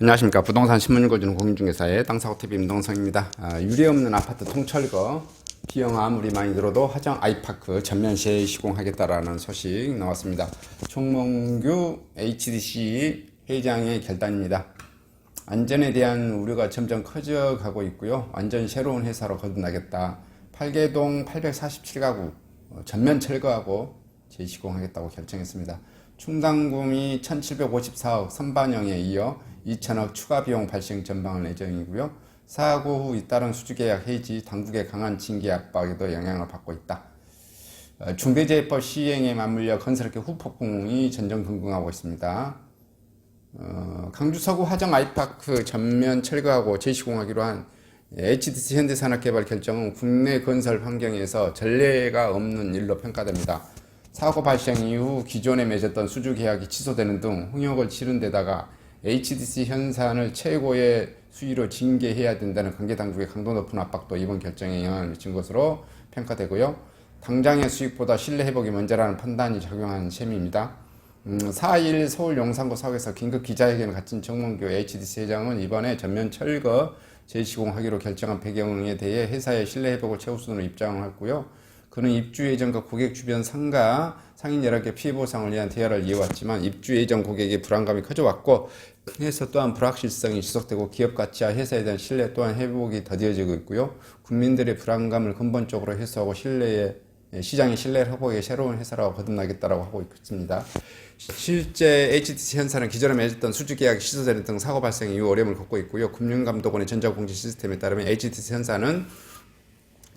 안녕하십니까. 부동산 신문 읽어주는 공인중개사의 땅사고TV 임동성입니다. 유례 없는 아파트 통철거 비용 아무리 많이 들어도 화정 아이파크 전면 시공하겠다라는 소식 나왔습니다. 총몽규 HDC 회장의 결단입니다. 안전에 대한 우려가 점점 커져가고 있고요. 완전 새로운 회사로 거듭나겠다. 8개동 847가구 전면 철거하고 재시공하겠다고 결정했습니다. 충당금이 1754억 선반영에 이어 2천억 추가 비용 발생 전망을 예정이고요. 사고 후 잇따른 수주계약 해지, 당국의 강한 징계 압박에도 영향을 받고 있다. 중대재해법 시행에 맞물려 건설업계 후폭풍이 전전긍긍하고 있습니다. 강주 서구 화정 아이파크 전면 철거하고 재시공하기로 한 HDC 현대산업개발 결정은 국내 건설 환경에서 전례가 없는 일로 평가됩니다. 사고 발생 이후 기존에 맺었던 수주 계약이 취소되는 등 홍역을 치른 데다가 HDC 현산을 최고의 수위로 징계해야 된다는 관계당국의 강도 높은 압박도 이번 결정에 영향을 미친 것으로 평가되고요. 당장의 수익보다 신뢰 회복이 먼저라는 판단이 작용한 셈입니다. 4일 서울 용산구 사옥에서 긴급 기자회견을 갖춘 정몽규 HDC 회장은 이번에 전면 철거 재시공하기로 결정한 배경에 대해 회사의 신뢰 회복을 최우선으로 입장을 했고요. 그는 입주 예정과 고객 주변 상가, 상인 여러 개 피해 보상을 위한 대화를 이어왔지만 입주 예정 고객의 불안감이 커져왔고 회사 또한 불확실성이 지속되고 기업 가치와 회사에 대한 신뢰 또한 회복이 더뎌지고 있고요. 국민들의 불안감을 근본적으로 해소하고 시장의 신뢰를 회복해 새로운 회사라고 거듭나겠다라고 하고 있습니다. 실제 HDC 현사는 기존에 맺었던 수주 계약이 취소되는 등 사고 발생 이후 어려움을 겪고 있고요. 금융감독원의 전자공지 시스템에 따르면 HDC 현사는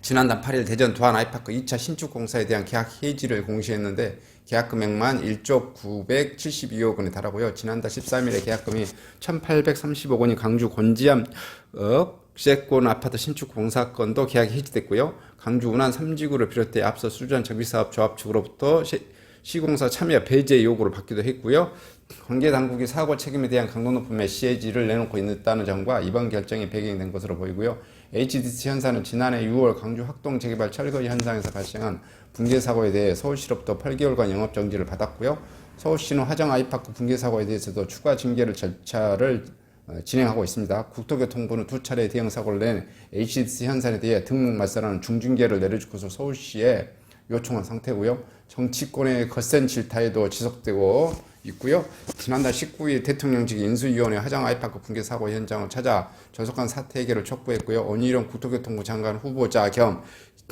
지난달 8일 대전 두한 아이파크 2차 신축 공사에 대한 계약 해지를 공시했는데 계약 금액만 1조 972억 원에 달하고요. 지난달 13일에 계약금이 1,830억 원이 강주 곤지암 세권 아파트 신축 공사건도 계약이 해지됐고요. 강주 운한 3지구를 비롯해 앞서 수주한 정비사업 조합 측으로부터 시공사 참여 배제 요구를 받기도 했고요. 관계당국이 사고 책임에 대한 강도 높은 메시지를 내놓고 있다는 점과 이번 결정이 배경이 된 것으로 보이고요. HDC 현사는 지난해 6월 강주 학동 재개발 철거 현장에서 발생한 붕괴 사고에 대해 서울시로부터 8개월간 영업정지를 받았고요. 서울시는 화정 아이파크 붕괴 사고에 대해서도 추가 징계를 절차를 진행하고 있습니다. 국토교통부는 두 차례 대형 사고를 낸 HDC 현산에 대해 등록 말살하는 중징계를 내려줄 것으로 서울시에 요청한 상태고요. 정치권의 거센 질타에도 지속되고 있고요. 지난달 19일 대통령직 인수위원회 화정 아이파크 붕괴 사고 현장을 찾아 조속한 사태 해결을 촉구했고요. 원희룡 국토교통부 장관 후보자 겸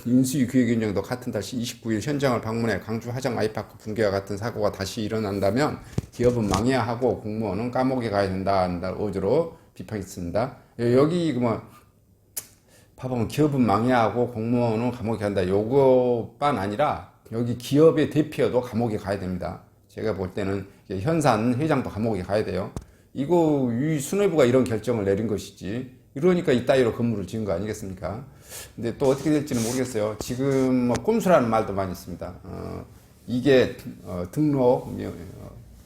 인수위 기획위원장도 같은 달 29일 현장을 방문해 강주 화정 아이파크 붕괴와 같은 사고가 다시 일어난다면 기업은 망해야 하고 공무원은 감옥에 가야 된다는 어조로 비판했습니다. 여기 봐보면 기업은 망해야 하고 공무원은 감옥에 간다. 요거뿐 아니라 여기 기업의 대표도 감옥에 가야 됩니다. 제가 볼 때는 현산 회장도 감옥에 가야 돼요. 이거 수뇌부가 이런 결정을 내린 것이지. 이러니까 이따위로 건물을 지은 거 아니겠습니까? 근데 또 어떻게 될지는 모르겠어요. 지금 꼼수라는 말도 많이 있습니다. 이게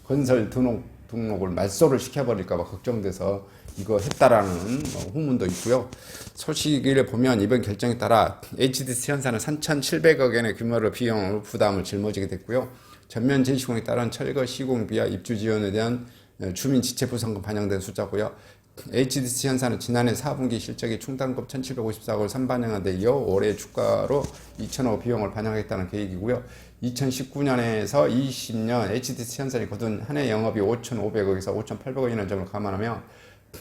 건설 등록을 말소를 시켜버릴까봐 걱정돼서 이거 했다라는 후문도 있고요. 소식을 보면 이번 결정에 따라 HDC 현사는 3,700억 원의 규모로 비용으로 부담을 짊어지게 됐고요. 전면 재시공에 따른 철거 시공비와 입주 지원에 대한 주민 지체 보상금 반영된 숫자고요. HDC 현사는 지난해 4분기 실적이 충당금 1,754억을 선반영한 데 이어 올해 주가로 2천억 비용을 반영하겠다는 계획이고요. 2019년에서 20년 HDC 현산이 거둔 한 해 영업이 5,500억에서 5,800억이라는 점을 감안하면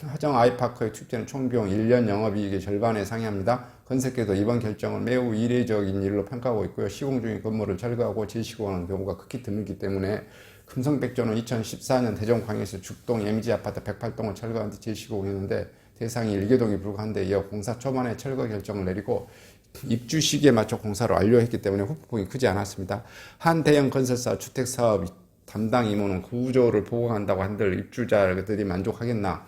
화정 아이파크의 투입되는 총비용 1년 영업이익의 절반에 상회합니다. 건설계도 이번 결정을 매우 이례적인 일로 평가하고 있고요. 시공 중인 건물을 철거하고 재시공하는 경우가 극히 드물기 때문에 금성백조는 2014년 대전 광역시 죽동 MG 아파트 108동을 철거한 뒤 재시공했는데 대상이 1개동이 불과한데 이어 공사 초반에 철거 결정을 내리고 입주 시기에 맞춰 공사를 완료했기 때문에 후폭풍이 크지 않았습니다. 한 대형 건설사 주택사업 담당 임원은 구조를 보고한다고 한들 입주자들이 만족하겠나?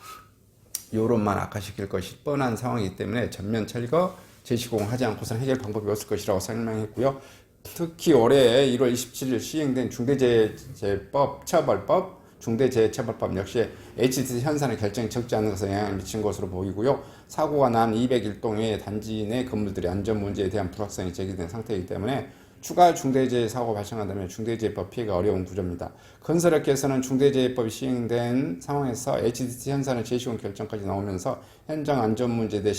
요론만 악화시킬 것이 뻔한 상황이기 때문에 전면 철거, 재시공하지 않고서는 해결 방법이 없을 것이라고 설명했고요. 특히 올해 1월 27일 시행된 중대재해처벌법 역시 HDC 현산의 결정이 적지 않은 것에 영향을 미친 것으로 보이고요. 사고가 난 201동 외에 단지 내 건물들의 안전 문제에 대한 불확성이 제기된 상태이기 때문에 추가 중대재해 사고가 발생한다면 중대재해법 피해가 어려운 구조입니다. 건설업계에서는 중대재해법이 시행된 상황에서 HDC 현산을 재시공 결정까지 나오면서 현장 안전 문제에 대해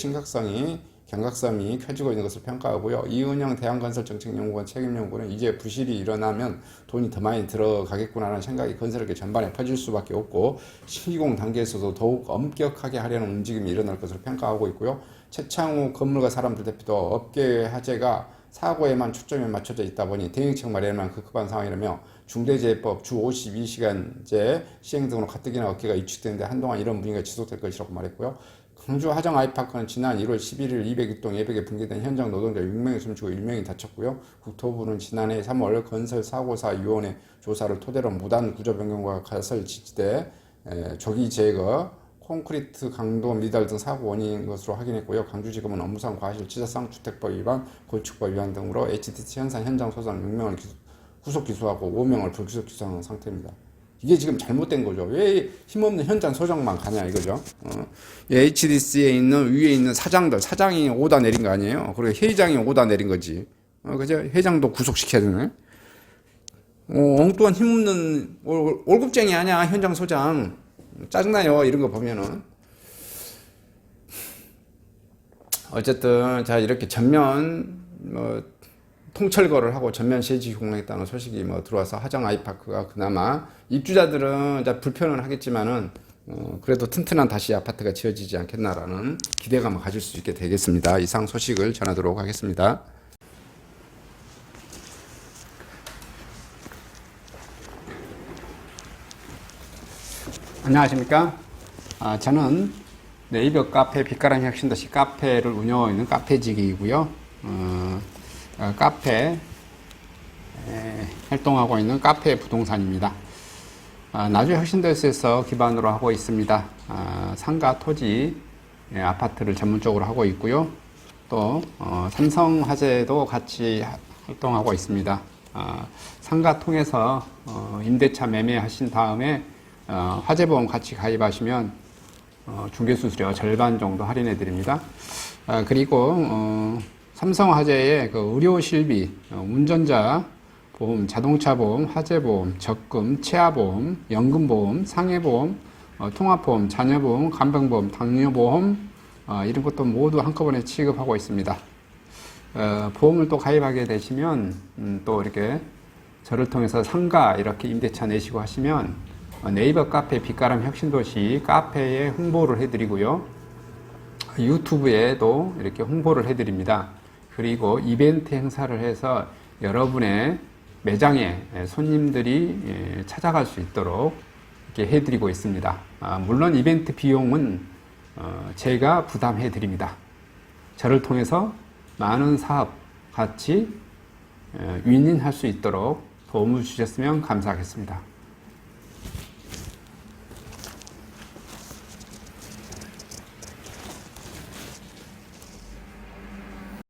경각성이 켜지고 있는 것을 평가하고요. 이은영 대한건설정책연구원 책임연구원은 이제 부실이 일어나면 돈이 더 많이 들어가겠구나라는 생각이 건설업계 전반에 퍼질 수밖에 없고 시공 단계에서도 더욱 엄격하게 하려는 움직임이 일어날 것으로 평가하고 있고요. 최창우 건물과 사람들 대표도 업계의 화제가 사고에만 초점이 맞춰져 있다 보니 대응책 마련만 급급한 상황이라며 중대재해법 주 52시간제 시행 등으로 가뜩이나 어깨가 위축되는데 한동안 이런 분위기가 지속될 것이라고 말했고요. 광주 하정 아이파크는 지난 1월 11일 200동 예백에 붕괴된 현장 노동자 6명이 숨지고 1명이 다쳤고요. 국토부는 지난해 3월 건설사고사위원회 조사를 토대로 무단 구조 변경과 가설 지지대 조기 제거 콘크리트 강도 미달 등 사고 원인인 것으로 확인했고요. 광주지검은 업무상 과실치사상 주택법 위반, 건축법 위반 등으로 HDC 현장 소장 6명을 구속 기소하고 5명을 불구속 기소한 상태입니다. 이게 지금 잘못된 거죠. 왜 힘없는 현장 소장만 가냐 이거죠. HDC에 있는 위에 있는 사장이 오다 내린 거 아니에요. 그리고 회장이 오다 내린 거지. 그죠? 회장도 구속시켜야 되네. 엉뚱한 힘없는 월급쟁이 아니야 현장 소장. 짜증나요 이런 거 보면은. 어쨌든 자 이렇게 전면 통철거를 하고 전면 시공했다는 소식이 들어와서 하정 아이파크가 그나마 입주자들은 불편은 하겠지만은 그래도 튼튼한 다시 아파트가 지어지지 않겠나라는 기대감을 가질 수 있게 되겠습니다. 이상 소식을 전하도록 하겠습니다. 안녕하십니까? 저는 네이버 카페 빛가람 혁신도시 카페를 운영하고 있는 카페직이고요. 카페 활동하고 있는 카페 부동산입니다. 나주 혁신도시에서 기반으로 하고 있습니다. 상가 토지 아파트를 전문적으로 하고 있고요. 또 삼성화재도 같이 활동하고 있습니다. 상가 통해서 임대차 매매하신 다음에 화재보험 같이 가입하시면 중개수수료 절반 정도 할인해 드립니다. 그리고 삼성화재의 의료실비, 운전자 보험, 자동차 보험, 화재보험, 적금, 치아보험, 연금보험, 상해보험, 통합보험, 자녀보험, 간병보험, 당뇨보험 이런 것도 모두 한꺼번에 취급하고 있습니다. 보험을 또 가입하게 되시면 또 이렇게 저를 통해서 상가 이렇게 임대차 내시고 하시면 네이버 카페 빛가람 혁신도시 카페에 홍보를 해드리고요. 유튜브에도 이렇게 홍보를 해드립니다. 그리고 이벤트 행사를 해서 여러분의 매장에 손님들이 찾아갈 수 있도록 이렇게 해드리고 있습니다. 물론 이벤트 비용은 제가 부담해 드립니다. 저를 통해서 많은 사업 같이 윈윈할 수 있도록 도움을 주셨으면 감사하겠습니다.